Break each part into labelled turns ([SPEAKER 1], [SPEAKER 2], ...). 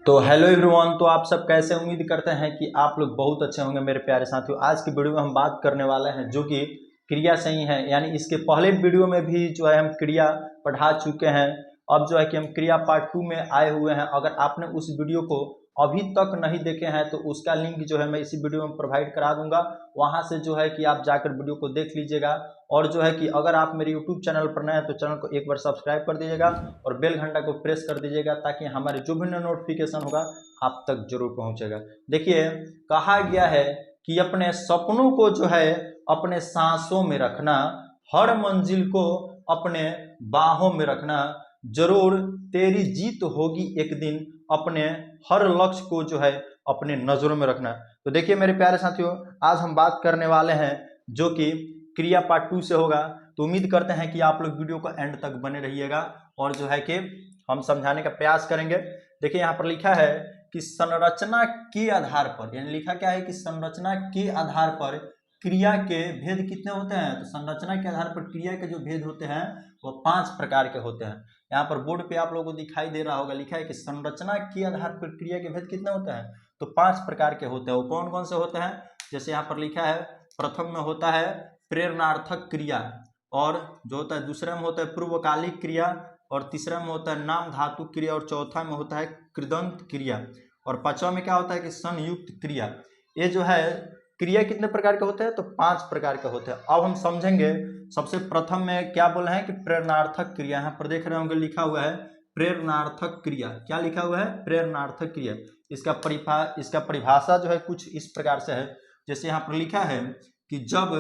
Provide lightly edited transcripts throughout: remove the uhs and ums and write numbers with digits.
[SPEAKER 1] तो hello everyone, तो आप सब कैसे? उम्मीद करते हैं कि आप लोग बहुत अच्छे होंगे मेरे प्यारे साथियों। आज की वीडियो में हम बात करने वाले हैं जो कि क्रिया संधि है, यानी इसके पहले वीडियो में भी जो है हम क्रिया पढ़ा चुके हैं। अब जो है कि हम क्रिया पार्ट 2 में आए हुए हैं। अगर आपने उस वीडियो को अभी तक नहीं देखे हैं तो उसका लिंक जो है मैं इसी वीडियो में प्रोवाइड करा दूंगा, वहां से जो है कि आप जाकर वीडियो को देख लीजिएगा। और जो है कि अगर आप मेरे यूट्यूब चैनल पर नए हैं तो चैनल को एक बार सब्सक्राइब कर दीजिएगा और बेल घंटा को प्रेस कर दीजिएगा, ताकि हमारे जो भी नोटिफिकेशन होगा आप तक जरूर पहुंचेगा। देखिए, कहा गया है कि अपने सपनों को जो है अपने सांसों में रखना, हर मंजिल को अपने बाहों में रखना, जरूर तेरी जीत होगी एक दिन, अपने हर लक्ष्य को जो है अपने नजरों में रखना। तो देखिए मेरे प्यारे साथियों, आज हम बात करने वाले हैं जो कि क्रिया पार्ट 2 से होगा। तो उम्मीद करते हैं कि आप लोग वीडियो को एंड तक बने रहिएगा और जो है कि हम समझाने का प्रयास करेंगे। देखिए यहाँ पर लिखा है कि संरचना के आधार पर, यानी लिखा क्या है कि संरचना के आधार पर क्रिया के भेद कितने होते हैं। तो संरचना के आधार पर क्रिया के जो भेद होते हैं वो 5 प्रकार के होते हैं। यहाँ पर बोर्ड पे आप लोगों को दिखाई दे रहा होगा, लिखा है कि संरचना के आधार पर क्रिया के भेद कितने होते हैं। तो 5 प्रकार के होते हैं। वो कौन कौन से होते हैं? जैसे यहाँ पर लिखा है, प्रथम में होता है प्रेरणार्थक क्रिया, और जो होता है दूसरे में होता है पूर्वकालिक क्रिया, और तीसरा में होता है नाम धातु क्रिया, और चौथा में होता है कृदंत क्रिया, और पांचवा में क्या होता है कि संयुक्त क्रिया। ये जो है क्रिया कितने प्रकार के होते हैं? तो 5 प्रकार के होते हैं। अब हम समझेंगे। सबसे प्रथम में क्या बोला है कि प्रेरणार्थक क्रिया। यहाँ पर देख रहे होंगे लिखा हुआ है प्रेरणार्थक क्रिया। क्या लिखा हुआ है? प्रेरणार्थक क्रिया। इसका परिभाषा जो है कुछ इस प्रकार से है। जैसे यहाँ पर लिखा है कि जब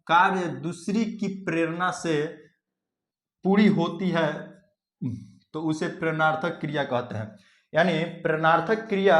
[SPEAKER 1] कार्य दूसरी की प्रेरणा से पूरी होती है तो उसे प्रेरणार्थक क्रिया कहते हैं। यानी प्रेरणार्थक क्रिया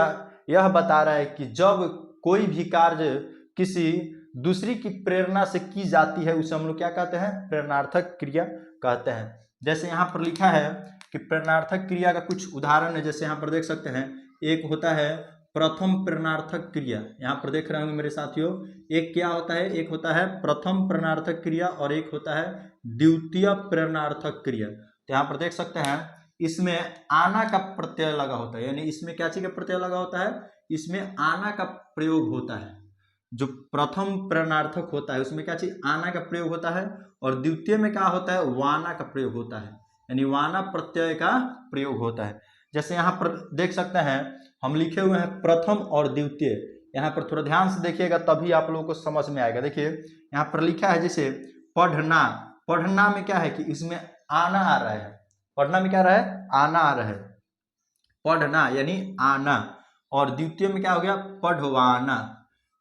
[SPEAKER 1] यह बता रहा है कि जब कोई भी कार्य किसी दूसरी की प्रेरणा से की जाती है उसे हम लोग क्या कहते हैं? प्रेरणार्थक क्रिया कहते हैं। जैसे यहाँ पर लिखा है कि प्रेरणार्थक क्रिया का कुछ उदाहरण है। जैसे यहाँ पर देख सकते हैं, एक होता है प्रथम प्रेरणार्थक क्रिया। यहाँ पर देख रहे होंगे मेरे साथियों, एक क्या होता है? एक होता है प्रथम प्रेरणार्थक क्रिया और एक होता है द्वितीय प्रेरणार्थक क्रिया। तो यहाँ पर देख सकते हैं, इसमें आना का प्रत्यय लगा होता है। यानी इसमें क्या चीज का प्रत्यय लगा होता है? इसमें आना का प्रयोग होता है। जो प्रथम प्रेरणार्थक होता है उसमें क्या चीज? आना का प्रयोग होता है। और द्वितीय में क्या होता है? वाना का प्रयोग होता है, यानी वाना प्रत्यय का प्रयोग होता है। जैसे यहाँ पर देख सकते हैं, हम लिखे हुए हैं प्रथम और द्वितीय। यहाँ पर थोड़ा ध्यान से देखिएगा तभी आप लोगों को समझ में आएगा। देखिए यहाँ पर लिखा है जैसे पढ़ना। पढ़ना में क्या है कि इसमें आना आ रहा है। पढ़ना में क्या आ रहा है? आना आ रहा है। पढ़ना यानी आना। और द्वितीय में क्या हो गया? पढ़वाना।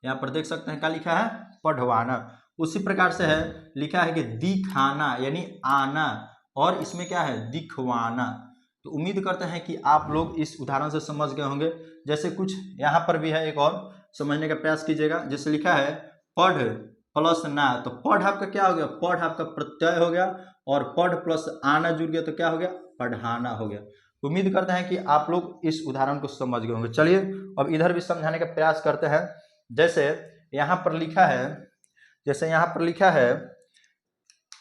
[SPEAKER 1] यहाँ पर देख सकते हैं क्या लिखा है? पढ़वाना। उसी प्रकार से है, लिखा है कि दिखाना यानी आना, और इसमें क्या है? दिखवाना। तो उम्मीद करते हैं कि आप लोग इस उदाहरण से समझ गए होंगे। जैसे कुछ यहाँ पर भी है, एक और समझने का प्रयास कीजिएगा। जैसे लिखा है पढ़ प्लस ना, तो पढ़ आपका क्या हो गया? पढ़ आपका प्रत्यय हो गया, और पढ़ प्लस आना जुड़ गया तो क्या हो गया? पढ़ाना हो गया। उम्मीद करते हैं कि आप लोग इस उदाहरण को समझ गए होंगे। चलिए अब इधर भी समझाने का प्रयास करते हैं। जैसे यहाँ पर लिखा है,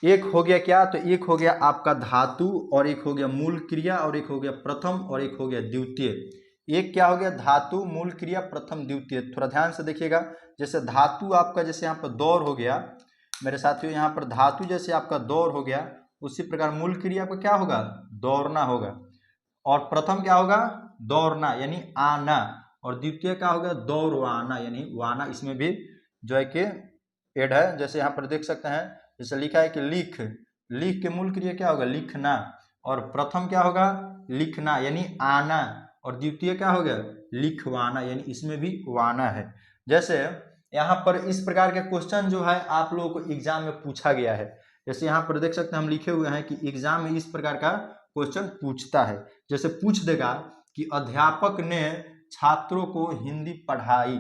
[SPEAKER 1] एक हो गया क्या? तो एक हो गया आपका धातु, और एक हो गया मूल क्रिया, और एक हो गया प्रथम, और एक हो गया द्वितीय। एक क्या हो गया? धातु, मूल क्रिया, प्रथम, द्वितीय। थोड़ा ध्यान से देखिएगा। जैसे धातु आपका जैसे यहाँ पर दौर हो गया मेरे साथियों, यहाँ पर धातु जैसे आपका दौर हो गया, उसी प्रकार मूल क्रिया आपका क्या होगा? दौड़ना होगा। और प्रथम क्या होगा? दौड़ना यानी आना। और द्वितीय क्या होगा? दौड़वाना यानी वाना। इसमें भी जो है कि एड है। जैसे यहाँ पर देख सकते हैं, जैसे लिखा है कि लिख। लिख के मूल क्रिया क्या होगा? लिखना। और प्रथम क्या होगा? लिखना यानी आना। और द्वितीय क्या हो गया? लिखवाना, यानी इसमें भी वाना है। जैसे यहाँ पर इस प्रकार के क्वेश्चन जो है आप लोगों को एग्जाम में पूछा गया है। जैसे यहाँ पर देख सकते हैं, हम लिखे हुए हैं कि एग्जाम में इस प्रकार का क्वेश्चन पूछता है। जैसे पूछ देगा कि अध्यापक ने छात्रों को हिंदी पढ़ाई,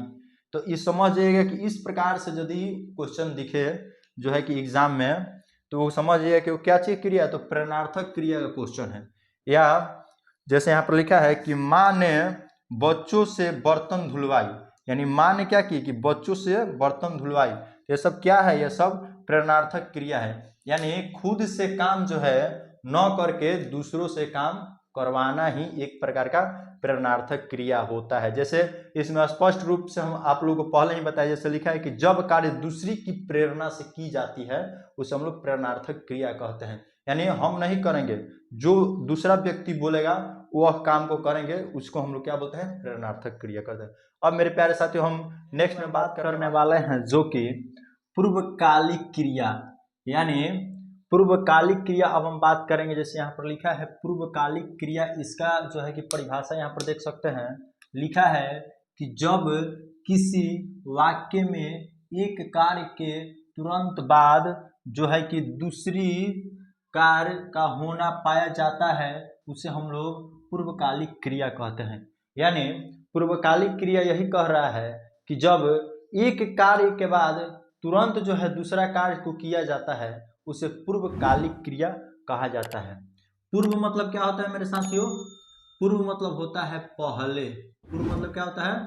[SPEAKER 1] तो ये समझिएगा कि इस प्रकार से यदि क्वेश्चन दिखे जो है कि एग्जाम में, तो वो समझिए कि वो क्या चीज क्रिया? तो प्रेरणार्थक क्रिया का क्वेश्चन है। या जैसे यहाँ पर लिखा है कि माँ ने बच्चों से बर्तन धुलवाई, यानी माँ ने क्या की कि बच्चों से बर्तन धुलवाई। ये सब क्या है? ये सब प्रेरणार्थक क्रिया है। यानी खुद से काम जो है न करके दूसरों से काम करवाना ही एक प्रकार का प्रेरणार्थक क्रिया होता है। जैसे इसमें स्पष्ट रूप से हम आप लोगों को पहले ही बताया, जैसे लिखा है कि जब कार्य दूसरी की प्रेरणा से की जाती है उसे हम लोग प्रेरणार्थक क्रिया कहते हैं। यानी हम नहीं करेंगे, जो दूसरा व्यक्ति बोलेगा वह काम को करेंगे, उसको हम लोग क्या बोलते हैं, प्रेरणार्थक क्रिया कहते हैं। अब मेरे प्यारे साथियों, हम नेक्स्ट में बात करने वाले हैं जो कि पूर्वकालिक क्रिया, यानी पूर्वकालिक क्रिया। अब हम बात करेंगे, जैसे यहाँ पर लिखा है पूर्वकालिक क्रिया, इसका जो है कि परिभाषा यहाँ पर देख सकते हैं, लिखा है कि जब किसी वाक्य में एक कार्य के तुरंत बाद जो है कि दूसरी कार्य का होना पाया जाता है उसे हम लोग पूर्वकालिक क्रिया कहते हैं। यानी पूर्वकालिक क्रिया यही कह रहा है कि जब एक कार्य के बाद तुरंत जो है दूसरा कार्य को किया जाता है उसे पूर्वकालिक क्रिया कहा जाता है। पूर्व मतलब क्या होता है मेरे साथियों? पूर्व मतलब होता है पहले। पूर्व मतलब क्या होता है?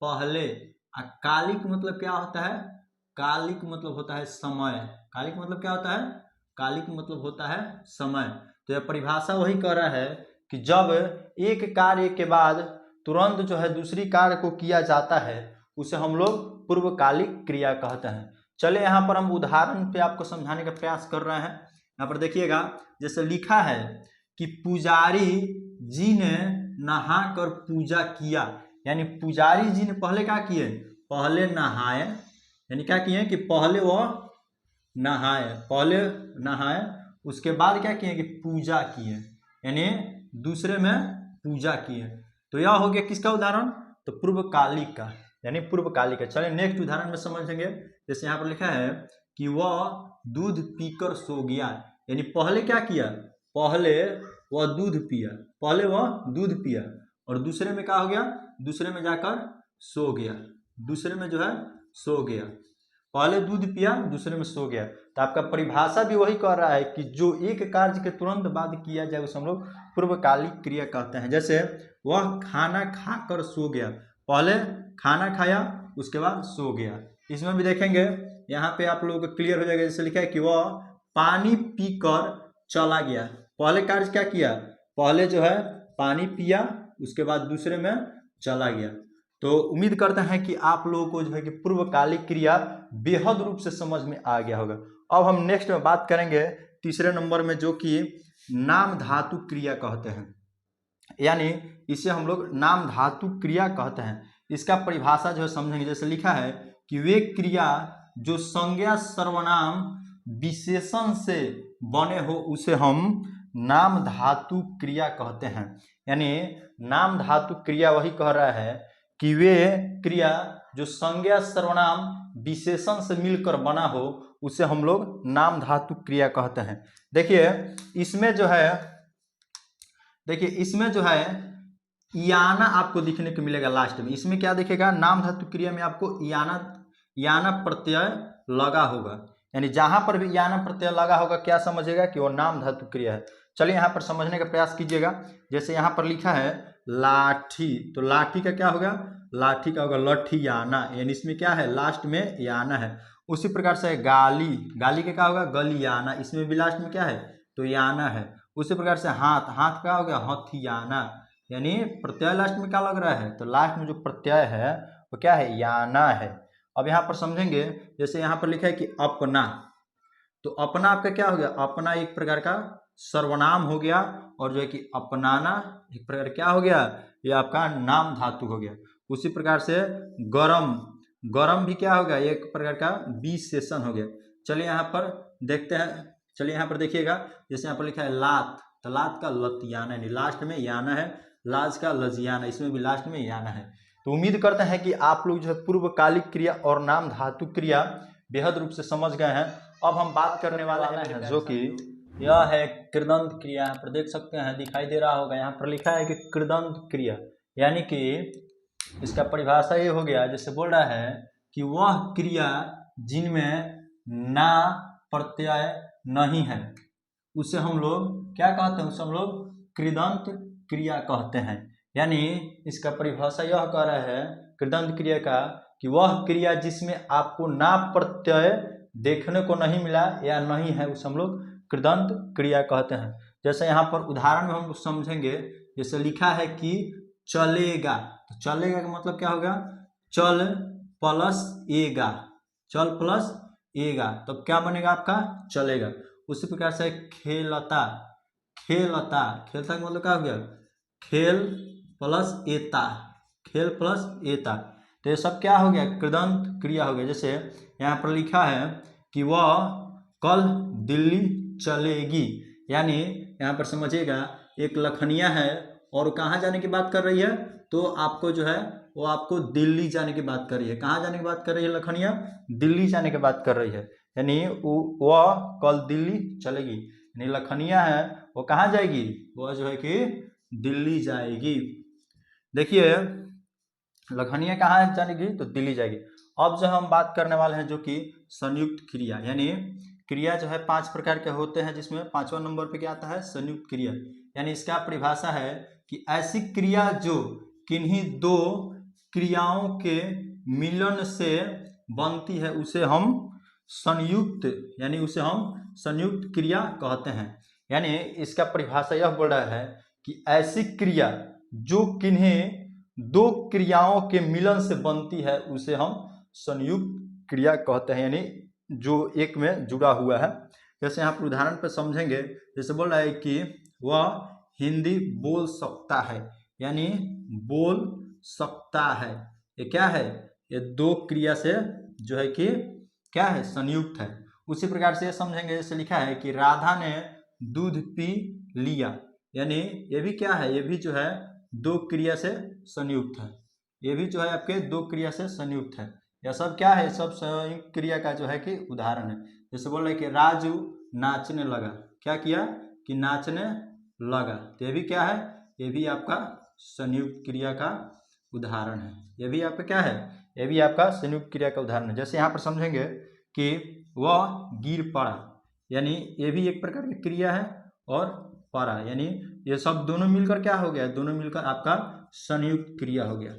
[SPEAKER 1] पहले। और कालिक मतलब क्या होता है? कालिक मतलब होता है समय। कालिक मतलब क्या होता है? कालिक मतलब होता है समय। तो यह परिभाषा वही कह रहा है कि जब एक कार्य के बाद तुरंत जो है दूसरी कार्य को किया जाता है उसे हम लोग पूर्वकालिक क्रिया कहते हैं। चलिए यहाँ पर हम उदाहरण पे आपको समझाने का प्रयास कर रहे हैं। यहाँ पर देखिएगा, जैसे लिखा है कि पुजारी जी ने नहा कर पूजा किया। यानी पुजारी जी ने पहले क्या किए? पहले नहाए। यानी क्या किए कि पहले वह नहाए, पहले नहाए, उसके बाद क्या किए कि पूजा किए, यानी दूसरे में पूजा किए। तो यह हो गया किसका उदाहरण? तो पूर्वकालिक का, यानी पूर्वकालिक का। चलिए नेक्स्ट उदाहरण में समझेंगे। जैसे यहाँ पर लिखा है कि वह दूध पीकर सो गया। यानी पहले क्या किया? पहले वह दूध पिया, पहले वह दूध पिया, और दूसरे में क्या हो गया? दूसरे में जाकर सो गया। दूसरे में जो है सो गया, पहले दूध पिया, दूसरे में सो गया। तो आपका परिभाषा भी वही कह रहा है कि जो एक कार्य के तुरंत बाद किया जाए उसे हम लोग पूर्वकालिक क्रिया कहते हैं। जैसे वह खाना खाकर सो गया, पहले खाना खाया उसके बाद सो गया। इसमें भी देखेंगे, यहाँ पे आप लोगों को क्लियर हो जाएगा। जैसे लिखा है कि वह पानी पीकर चला गया। पहले कार्य क्या किया? पहले जो है पानी पिया, उसके बाद दूसरे में चला गया। तो उम्मीद करते हैं कि आप लोगों को जो है कि पूर्वकालिक क्रिया बेहद रूप से समझ में आ गया होगा। अब हम नेक्स्ट में बात करेंगे तीसरे नंबर में, जो कि नाम धातु क्रिया कहते हैं। यानी इसे हम लोग नाम धातु क्रिया कहते हैं। इसका परिभाषा जो है समझेंगे। जैसे लिखा है कि वे क्रिया जो संज्ञा सर्वनाम विशेषण से बने हो उसे हम नाम धातु क्रिया कहते हैं। यानी नाम धातु क्रिया वही कह रहा है कि वे क्रिया जो संज्ञा सर्वनाम विशेषण से मिलकर बना हो उसे हम लोग नाम धातु क्रिया कहते हैं। देखिए इसमें जो है याना आपको दिखने को मिलेगा लास्ट में। इसमें क्या दिखेगा? नाम धातु क्रिया में आपको याना प्रत्यय लगा होगा। यानी जहां पर भी याना प्रत्यय लगा होगा क्या समझिएगा कि वो नाम धातु क्रिया है। चलिए यहाँ पर समझने का प्रयास कीजिएगा। जैसे यहाँ पर लिखा है लाठी, तो लाठी का क्या होगा? लाठी का होगा लठियाना। यानी इसमें क्या है? लास्ट में याना है। उसी प्रकार से गाली, गाली का क्या होगा? गलियाना। इसमें भी लास्ट में क्या है? तो याना है। उसी प्रकार से हाथ, हाथ का हो गया हथियाना। यानी प्रत्यय लास्ट में क्या लग रहा है? तो लास्ट में जो प्रत्यय है वो क्या है? याना है। अब यहाँ पर समझेंगे, जैसे यहाँ पर लिखा है कि अपना, तो अपना आपका क्या हो गया? अपना एक प्रकार का सर्वनाम हो गया, और जो है कि अपनाना एक प्रकार क्या हो गया? ये आपका नाम धातु हो गया। उसी प्रकार से गरम, गरम भी क्या हो गया? एक प्रकार का विशेषण हो गया। चलिए यहाँ पर देखते हैं। चलिए यहाँ पर देखिएगा, जैसे यहाँ पर लिखा है लात, तो लात का लतियाना, यानी लास्ट में याना है। लाज का लजियाना, इसमें भी लास्ट में याना है। तो उम्मीद करते हैं कि आप लोग जो है पूर्वकालिक क्रिया और नाम धातु क्रिया बेहद रूप से समझ गए हैं। अब हम बात करने वाले हैं जो कि यह है कृदंत क्रिया। यहाँ पर देख सकते हैं, दिखाई दे रहा होगा, यहाँ पर लिखा है कि कृदंत क्रिया। यानी कि इसका परिभाषा ये हो गया, जैसे बोल रहा है कि वह क्रिया जिनमें ना प्रत्यय नहीं है उसे हम लोग क्या कहते हैं? उसे हम लोग कृदंत क्रिया कहते हैं। यानी इसका परिभाषा यह कह रहा है कृदंत क्रिया का कि वह क्रिया जिसमें आपको ना प्रत्यय देखने को नहीं मिला या नहीं है उसे हम लोग कृदंत क्रिया कहते हैं। जैसे यहाँ पर उदाहरण में हम लोग समझेंगे, जैसे लिखा है कि चलेगा, तो चलेगा का मतलब क्या होगा, चल प्लस एगा, चल प्लस एगा, तो क्या बनेगा आपका चलेगा। उसी प्रकार से खेलता, खेलता, खेलता का मतलब क्या हो गया, खेल प्लस एता, खेल प्लस एता, तो ये सब क्या हो गया, कृदंत क्रिया हो गया। जैसे यहाँ पर लिखा है कि वह कल दिल्ली चलेगी, यानी यहाँ पर समझिएगा एक लखनिया है और कहाँ जाने की बात कर रही है, तो आपको जो है वो आपको दिल्ली जाने की बात कर रही है। कहाँ जाने की बात कर रही है लखनिया, दिल्ली जाने की बात कर रही है, यानी वह कल दिल्ली चलेगी, यानी लखनिया है वो कहाँ जाएगी, वह जो है कि दिल्ली जाएगी। देखिए लखनिया कहाँ जाएगी, तो दिल्ली जाएगी। अब जो हम बात करने वाले हैं जो कि संयुक्त क्रिया, यानी क्रिया जो है 5 प्रकार के होते हैं, जिसमें 5वां नंबर पे क्या आता है, संयुक्त क्रिया। यानी इसका परिभाषा है कि ऐसी क्रिया जो किन्हीं दो क्रियाओं के मिलन से बनती है उसे हम संयुक्त, यानी उसे हम संयुक्त क्रिया कहते हैं। यानी इसका परिभाषा यह बोल रहा है कि ऐसी क्रिया जो किन्हीं दो क्रियाओं के मिलन से बनती है उसे हम संयुक्त क्रिया कहते हैं, यानी जो एक में जुड़ा हुआ है। जैसे यहाँ पर उदाहरण पर समझेंगे, जैसे बोल रहा है कि वह हिंदी बोल सकता है, यानी बोल सकता है, ये क्या है, ये दो क्रिया से जो है कि क्या है, संयुक्त है। उसी प्रकार से समझेंगे, जैसे लिखा है कि राधा ने दूध पी लिया, यानी ये भी क्या है, ये भी जो है दो क्रिया से संयुक्त है, ये भी जो है आपके दो क्रिया से संयुक्त है। यह सब क्या है, सब संयुक्त क्रिया का जो है कि उदाहरण है। जैसे बोल रहे हैं कि राजू नाचने लगा, क्या किया कि नाचने लगा, तो ये भी क्या है, ये भी आपका संयुक्त क्रिया का उदाहरण है। ये भी आपका क्या है, ये भी आपका संयुक्त क्रिया का उदाहरण है। जैसे यहाँ पर समझेंगे कि वह गिर पड़ा, यानी ये भी एक प्रकार की क्रिया है, और पड़ा, यानी ये सब दोनों मिलकर क्या हो गया, दोनों मिलकर आपका संयुक्त क्रिया हो गया।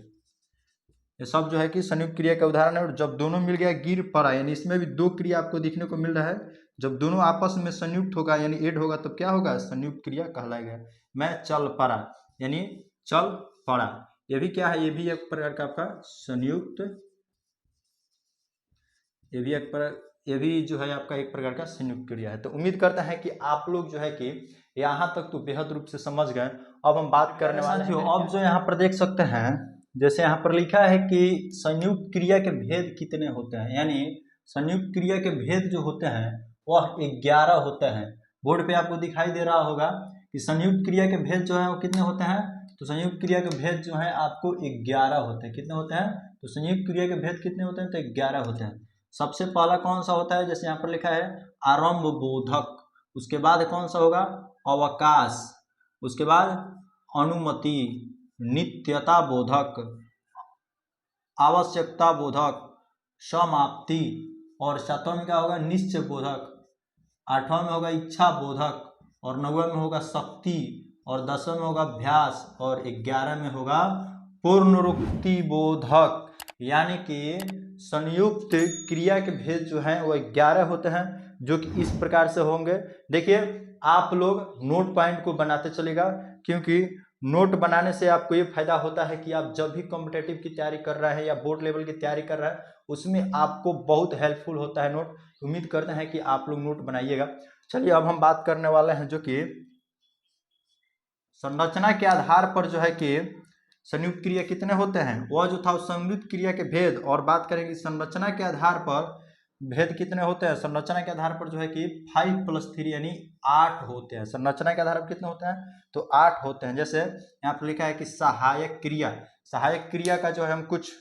[SPEAKER 1] ये सब जो है कि संयुक्त क्रिया का उदाहरण है। और जब दोनों मिल गया गिर पड़ा, यानी इसमें भी दो क्रिया आपको देखने को मिल रहा है। जब दोनों आपस में संयुक्त होगा यानी ऐड होगा तब क्या होगा, संयुक्त क्रिया कहलाएगा। मैं चल पड़ा, यानी चल पड़ा, ये भी क्या है, ये भी एक प्रकार का आपका संयुक्त, ये भी जो है आपका एक प्रकार का संयुक्त क्रिया है। तो उम्मीद करते हैं कि आप लोग जो है कि यहाँ तक तो बेहद रूप से समझ गए। अब हम बात करने वाले हैं, अब जो यहाँ पर देख सकते हैं, जैसे यहाँ पर लिखा है कि संयुक्त क्रिया के भेद कितने होते हैं, यानी संयुक्त क्रिया के भेद जो होते हैं वह 11 होते हैं। बोर्ड पे आपको दिखाई दे रहा होगा कि संयुक्त क्रिया के भेद जो है वो कितने होते हैं, तो संयुक्त क्रिया के भेद जो है आपको 11 होते हैं। कितने होते हैं, तो संयुक्त क्रिया के भेद कितने होते हैं, तो 11 होते हैं। सबसे पहला कौन सा होता है, जैसे यहाँ पर लिखा है आरंभ बोधक, उसके बाद कौन सा होगा, अवकाश, उसके बाद अनुमति, नित्यता बोधक, आवश्यकता बोधक, समाप्ति, और 7वां में क्या होगा, निश्चय बोधक, 8वां में होगा इच्छा बोधक, और 9वां में होगा शक्ति, और 10वां में होगा अभ्यास, और 11 में होगा पुनरुक्ति बोधक। यानी कि संयुक्त क्रिया के भेद जो हैं वो 11 होते हैं, जो कि इस प्रकार से होंगे। देखिए आप लोग नोट पॉइंट को बनाते चलेगा, क्योंकि नोट बनाने से आपको ये फायदा होता है कि आप जब भी कॉम्पिटेटिव की तैयारी कर रहे हैं या बोर्ड लेवल की तैयारी कर रहे हैं उसमें आपको बहुत हेल्पफुल होता है नोट। उम्मीद करते हैं कि आप लोग नोट बनाइएगा। चलिए अब हम बात करने वाले हैं जो कि संरचना के आधार पर जो है कि संयुक्त क्रिया कितने होते हैं, वह जो था संयुक्त क्रिया के भेद, और बात करेंगे संरचना के आधार पर भेद कितने होते हैं। संरचना के आधार पर जो है कि 5+3 यानी 8 होते हैं। संरचना के आधार पर कितने होते हैं, तो 8 होते हैं। जैसे यहाँ पर लिखा है कि सहायक क्रिया, सहायक क्रिया का जो है हम कुछ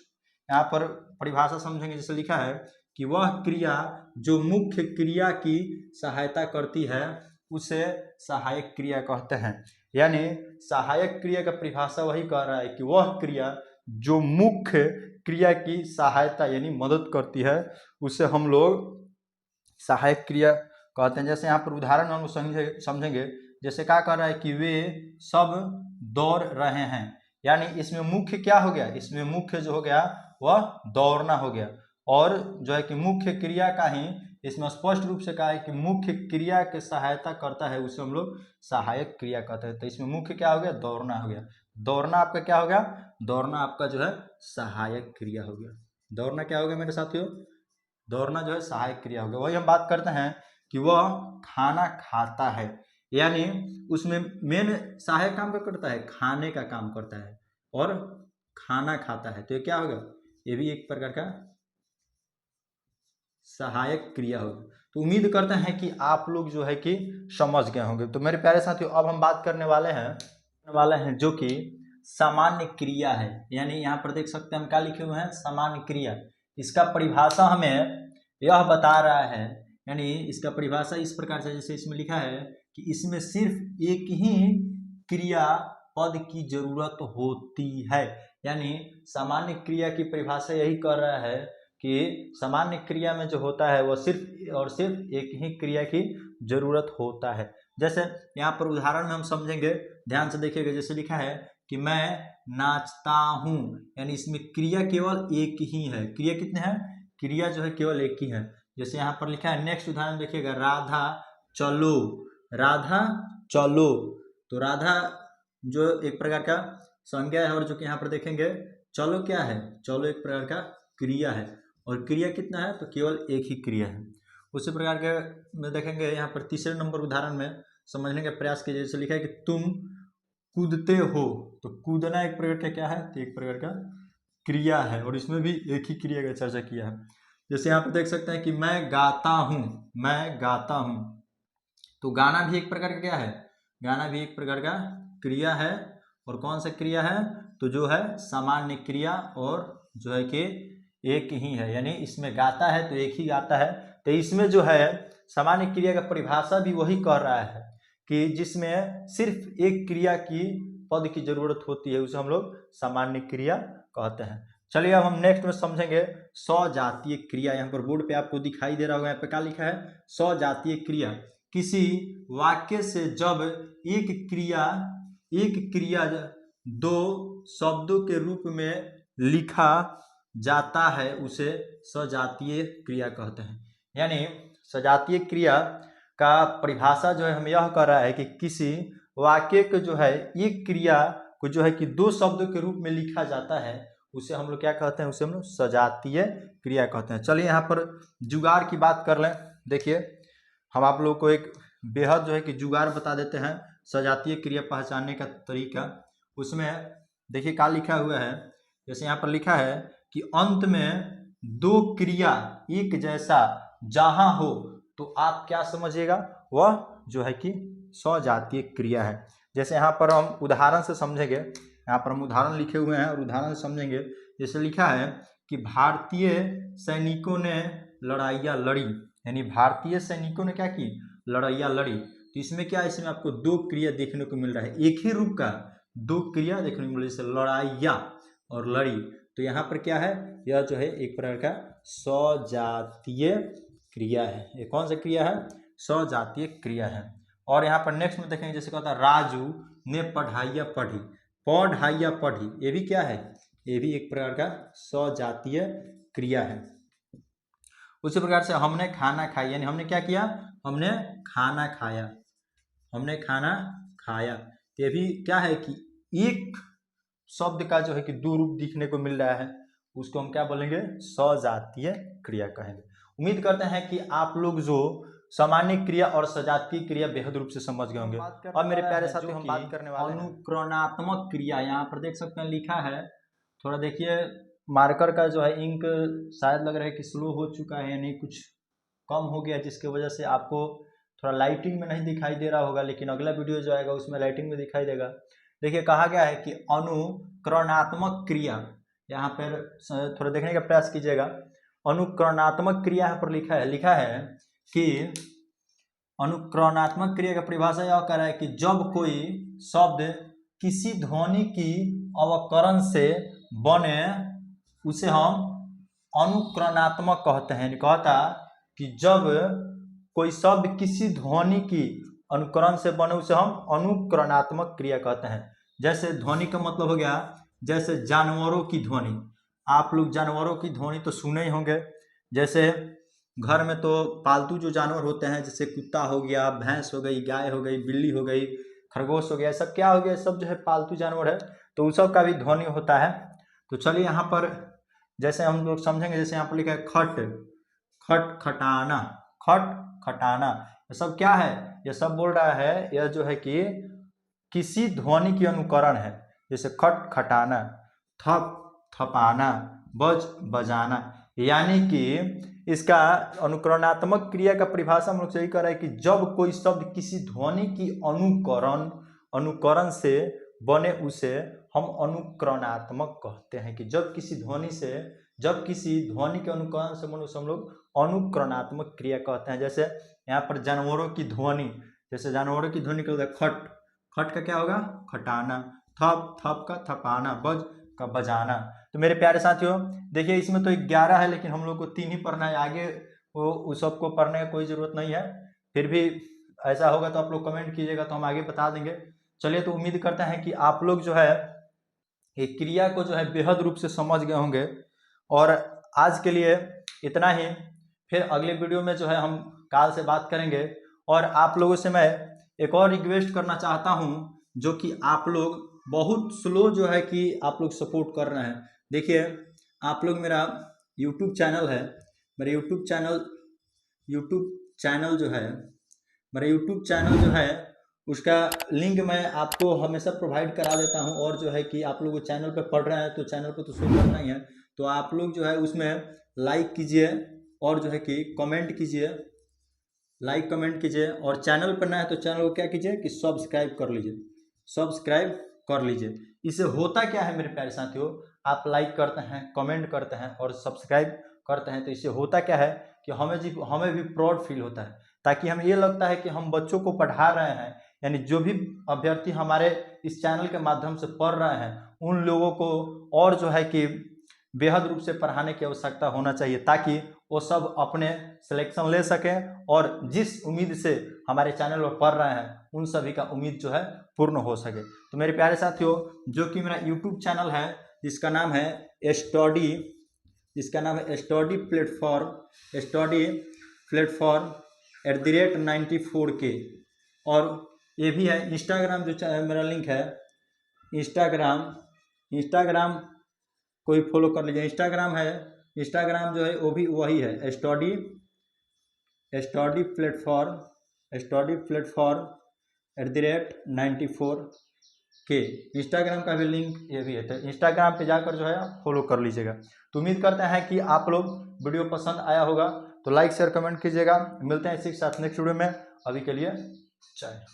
[SPEAKER 1] यहाँ पर परिभाषा समझेंगे। जैसे लिखा है कि वह क्रिया जो मुख्य क्रिया की सहायता करती है उसे सहायक क्रिया कहते हैं। यानी सहायक क्रिया का परिभाषा वही कह रहा है कि वह क्रिया जो मुख्य क्रिया की सहायता यानी मदद करती है उसे हम लोग सहायक क्रिया कहते हैं। जैसे यहाँ पर उदाहरण हम समझेंगे, जैसे क्या कह रहा है कि वे सब दौड़ रहे हैं, यानी इसमें मुख्य क्या हो गया, इसमें मुख्य जो हो गया वह दौड़ना हो गया, और जो है कि मुख्य क्रिया का ही इसमें स्पष्ट रूप से कहा है कि मुख्य क्रिया के सहायता करता है उसे हम लोग सहायक क्रिया कहते हैं। तो इसमें मुख्य क्या हो गया, दौड़ना हो गया। दौड़ना आपका क्या हो गया, दौड़ना आपका जो है सहायक क्रिया हो गया। दौड़ना क्या हो गया मेरे साथियों, दौड़ना जो है सहायक क्रिया हो गया। वही हम बात करते हैं कि वह खाना खाता है, यानी उसमें मेन सहायक काम क्या करता है, खाने का काम करता है और खाना खाता है। तो ये क्या होगा, ये भी एक प्रकार का सहायक क्रिया होगी। तो उम्मीद करते हैं कि आप लोग जो है कि समझ गए होंगे। तो मेरे प्यारे साथियों अब हम बात करने वाले हैं जो कि सामान्य क्रिया है, यानी यहाँ पर देख सकते हैं हम क्या लिखे हुए हैं, सामान्य क्रिया। इसका परिभाषा हमें यह बता रहा है, यानी इसका परिभाषा इस प्रकार से, जैसे इसमें लिखा है कि इसमें सिर्फ एक ही क्रिया पद की जरूरत होती है। यानी सामान्य क्रिया की परिभाषा यही कर रहा है कि सामान्य क्रिया में जो होता है वो सिर्फ और सिर्फ एक ही क्रिया की जरूरत होता है। जैसे यहाँ पर उदाहरण में हम समझेंगे, ध्यान से देखिएगा। जैसे लिखा है कि मैं नाचता हूँ, यानी इसमें क्रिया केवल एक ही है। क्रिया कितने हैं, क्रिया जो है केवल एक ही है। जैसे यहाँ पर लिखा है, नेक्स्ट उदाहरण देखिएगा, राधा चलो, राधा चलो। तो राधा जो एक प्रकार का संज्ञा है, और जो कि यहाँ पर देखेंगे चलो क्या है, चलो एक प्रकार का क्रिया है, और क्रिया कितना है, तो केवल एक ही क्रिया है। उसी प्रकार के में देखेंगे यहाँ पर तीसरे नंबर उदाहरण में समझने का प्रयास कीजिए। जैसे लिखा है कि तुम कूदते हो, तो कूदना एक प्रकार का क्या है, तो एक प्रकार का क्रिया है, और इसमें भी एक ही क्रिया का चर्चा किया है। जैसे यहाँ पर देख सकते हैं कि मैं गाता हूँ, मैं गाता हूँ, तो गाना भी एक प्रकार का क्या है, गाना भी एक प्रकार का क्रिया है। और कौन सा क्रिया है, तो जो है सामान्य क्रिया, और जो है कि एक ही है, यानी इसमें गाता है तो एक ही गाता है। तो इसमें जो है सामान्य क्रिया का परिभाषा भी वही कर रहा है कि जिसमें सिर्फ एक क्रिया की पद की जरूरत होती है, उसे हम लोग सामान्य क्रिया कहते हैं। चलिए अब हम नेक्स्ट में समझेंगे सजातीय क्रिया। यहाँ पर बोर्ड पे आपको दिखाई दे रहा होगा, यहाँ पे क्या लिखा है, सजातीय क्रिया। किसी वाक्य से जब एक क्रिया दो शब्दों के रूप में लिखा जाता है उसे सजातीय क्रिया कहते हैं। यानी सजातीय क्रिया का परिभाषा जो है हम यह कर रहा है कि किसी वाक्य को जो है एक क्रिया को जो है कि दो शब्दों के रूप में लिखा जाता है, उसे हम लोग क्या कहते हैं, उसे हम लोग सजातीय क्रिया कहते हैं। चलिए यहाँ पर जुगाड़ की बात कर लें। देखिए हम आप लोग को एक बेहद जो है कि जुगाड़ बता देते हैं सजातीय क्रिया पहचानने का तरीका। उसमें देखिए क्या लिखा हुआ है, जैसे यहाँ पर लिखा है कि अंत में दो क्रिया एक जैसा जहां हो, तो आप क्या समझिएगा, वह जो है कि सजातीय क्रिया है। जैसे यहाँ पर हम उदाहरण से समझेंगे, यहाँ पर हम उदाहरण लिखे हुए हैं और उदाहरण से समझेंगे। जैसे लिखा है कि भारतीय सैनिकों ने लड़ाइयाँ लड़ी, यानी भारतीय सैनिकों ने क्या की, लड़ाइयाँ लड़ी। तो इसमें क्या है, इसमें आपको दो क्रिया देखने को मिल रहा है, एक ही रूप का दो क्रिया देखने को मिल रही है, जैसे लड़ाइयाँ और लड़ी। तो यहाँ पर क्या है, यह जो है एक प्रकार का सजातीय क्रिया है। ये कौन सा क्रिया है, सजातीय क्रिया है। और यहाँ पर नेक्स्ट में देखेंगे, जैसे कहता है राजू ने पढ़ाइयाँ पढ़ी, पढ़ाइयाँ पढ़ी, ये भी क्या है, ये भी एक प्रकार का सजातीय क्रिया है। उसी प्रकार से हमने खाना खाया, यानी हमने क्या किया, हमने खाना खाया, हमने खाना खाया। ये भी क्या है कि एक शब्द का जो है कि दो रूप दिखने को मिल रहा है, उसको हम क्या बोलेंगे, सजातीय क्रिया कहेंगे। उम्मीद करते हैं कि आप लोग जो सामान्य क्रिया और सजातीय क्रिया बेहद रूप से समझ गए होंगे। और मेरे प्यारे साथियों हम बात करने वाले हैं अनुक्रणात्मक क्रिया। यहाँ पर देख सकते हैं लिखा है, थोड़ा देखिए मार्कर का जो है इंक शायद लग रहा है कि स्लो हो चुका है, यानी कुछ कम हो गया, जिसकी वजह से आपको थोड़ा लाइटिंग में नहीं दिखाई दे रहा होगा, लेकिन अगला वीडियो जो आएगा उसमें लाइटिंग में दिखाई देगा। देखिए कहा गया है कि अनुकरणात्मक क्रिया, यहाँ पर थोड़ा देखने का प्रयास कीजिएगा। अनुकरणात्मक क्रिया यहाँ पर लिखा है कि अनुकरणात्मक क्रिया का परिभाषा यह कर रहा है कि जब कोई शब्द किसी ध्वनि की अवकरण से बने उसे हम अनुकरणात्मक कहते हैं। कहता कि जब कोई शब्द किसी ध्वनि की अनुकरण से बने उसे हम अनुकरणात्मक क्रिया कहते हैं। जैसे ध्वनि का मतलब हो गया, जैसे जानवरों की ध्वनि, आप लोग जानवरों की ध्वनि तो सुने ही होंगे। जैसे घर में तो पालतू जो जानवर होते हैं जैसे कुत्ता हो गया, भैंस हो गई, गाय हो गई, बिल्ली हो गई, खरगोश हो गया, सब क्या हो गया, सब जो है पालतू जानवर है, तो उस सब का भी ध्वनि होता है। तो चलिए यहाँ पर जैसे हम लोग समझेंगे, जैसे यहाँ पर लिखा है खट खट खटाना, खट खटाना, ये सब क्या है, ये सब बोल रहा है यह जो है कि किसी ध्वनि की अनुकरण है। जैसे खट खटाना, थप थपाना, बज बजाना, यानी कि इसका अनुकरणात्मक क्रिया का परिभाषा हम लोग से यही कर रहा है कि जब कोई शब्द किसी ध्वनि की अनुकरण से बने उसे हम अनुकरणात्मक कहते हैं। कि जब किसी ध्वनि के अनुकरण से बने उसे हम लोग अनुकरणात्मक क्रिया कहते हैं। जैसे यहाँ पर जानवरों की ध्वनि, जैसे जानवरों की ध्वनि का खट, खट का क्या होगा, खटाना, थप, थप का थपाना, बज का बजाना। तो मेरे प्यारे साथियों देखिए, इसमें तो 11 है लेकिन हम लोग को 3 ही पढ़ना है, आगे वो उस सब को पढ़ने का कोई ज़रूरत नहीं है। फिर भी ऐसा होगा तो आप लोग कमेंट कीजिएगा तो हम आगे बता देंगे। चलिए, तो उम्मीद करते हैं कि आप लोग जो है एक क्रिया को जो है बेहद रूप से समझ गए होंगे। और आज के लिए इतना ही, फिर अगले वीडियो में जो है हम काल से बात करेंगे। और आप लोगों से मैं एक और रिक्वेस्ट करना चाहता हूं, जो कि आप लोग बहुत स्लो जो है कि आप लोग सपोर्ट कर रहे हैं। देखिए, आप लोग मेरा यूट्यूब चैनल है, मेरा यूट्यूब चैनल जो है उसका लिंक मैं आपको हमेशा प्रोवाइड करा देता हूं। और जो है कि आप लोग चैनल पे पढ़ रहे हैं तो चैनल पे तो शो करना ही है, तो आप लोग जो है उसमें लाइक कीजिए और जो है कि कमेंट कीजिए, लाइक कमेंट कीजिए। और चैनल पर नया है तो चैनल को क्या कीजिए कि सब्सक्राइब कर लीजिए। इससे होता क्या है मेरे प्यारे साथियों, आप लाइक करते हैं, कमेंट करते हैं और सब्सक्राइब करते हैं, तो इससे होता क्या है कि हमें भी प्राउड फील होता है, ताकि हमें ये लगता है कि हम बच्चों को पढ़ा रहे हैं, यानी जो भी अभ्यर्थी हमारे इस चैनल के माध्यम से पढ़ रहे हैं उन लोगों को और जो है कि बेहद रूप से पढ़ाने की आवश्यकता होना चाहिए, ताकि वो सब अपने सिलेक्शन ले सकें और जिस उम्मीद से हमारे चैनल पर पढ़ रहे हैं उन सभी का उम्मीद जो है पूर्ण हो सके। तो मेरे प्यारे साथियों, जो कि मेरा यूट्यूब चैनल है जिसका नाम है स्टडी @94K, और ये भी है इंस्टाग्राम, जो मेरा लिंक है इंस्टाग्राम को भी फॉलो कर लीजिए। इंस्टाग्राम जो है वो भी वही है, स्टडी प्लेटफॉर्म @94K। इंस्टाग्राम का भी लिंक ये भी है, तो इंस्टाग्राम पे जाकर जो है आप फॉलो कर लीजिएगा। तो उम्मीद करते हैं कि आप लोग वीडियो पसंद आया होगा, तो लाइक शेयर कमेंट कीजिएगा। मिलते हैं इसी के साथ नेक्स्ट वीडियो में, अभी के लिए जय।